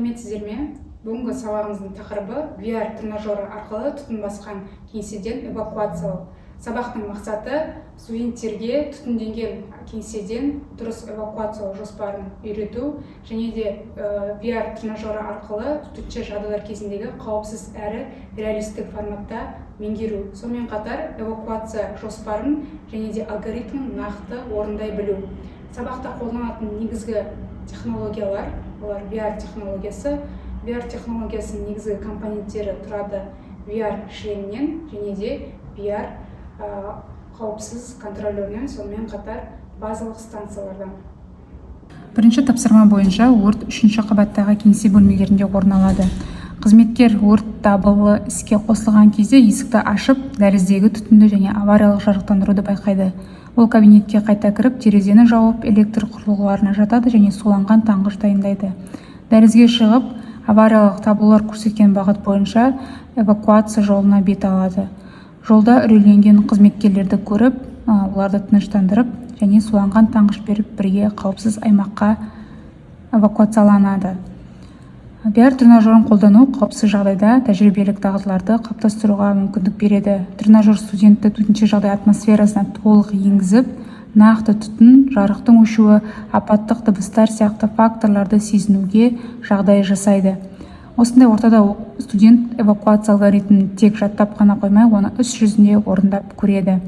Сәлеметсіздер ме? Бүгінгі сабағымыздың тақырыбы VR тренажері арқылы түтін басқан кеңседен эвакуациялау. Сабақтың мақсаты студенттерге түтінденген кеңседен дұрыс эвакуациялау жоспарын үйрету және де VR тренажері арқылы төтенше жағдайлар кезіндегі қауіпсіз әрі реалистік форматта меңгеру. Сонымен қатар эвакуация жоспарын және де алгоритмін нақты орындай білу. Сабақта қолданатын негізгі технологиялар, олар VR технологиясы. VR технологиясының негізгі компоненттері тұрады VR шлемнен және де VR қауіпсіз контролерінен, сонымен қатар базалық станциялардан. Бірінші тапсырма бойынша өрт 3-ші қабаттағы кеңсе бөлмелерінде орын алады. Қызметкер өрт дабылы іске қосылған кезде есікті ашып, дәліздегі түтінді және авариялық жарықтандыруды байқайды. Ол кабинетке қайта кіріп, терезені жауып, электр құрылғыларына жатады және суланған таңғыш дайындайды. Дәлізге шығып, авариялық таблолар көрсеткен бағыт бойынша эвакуация жолына бет алады. Жолда үрейленген қызметкерлерді көріп, оларды тыныштандырып және суланған таңғыш беріп, бірге қауіпсіз аймаққа эвакуацияланады. VR тренажерін қолдану қауіпсіз жағдайда тәжірибелік дағдыларды қалыптастыруға мүмкіндік береді. Тренажер студентті төтенше жағдай атмосферасына толық енгізіп, нақты түтін, жарықтың өшуі, апаттық дыбыстар сияқты факторларды сезінуге жағдай жасайды. Осындай ортада студент эвакуация алгоритмін тек жаттап қана қоймай, оны іс жүзінде орындап көреді.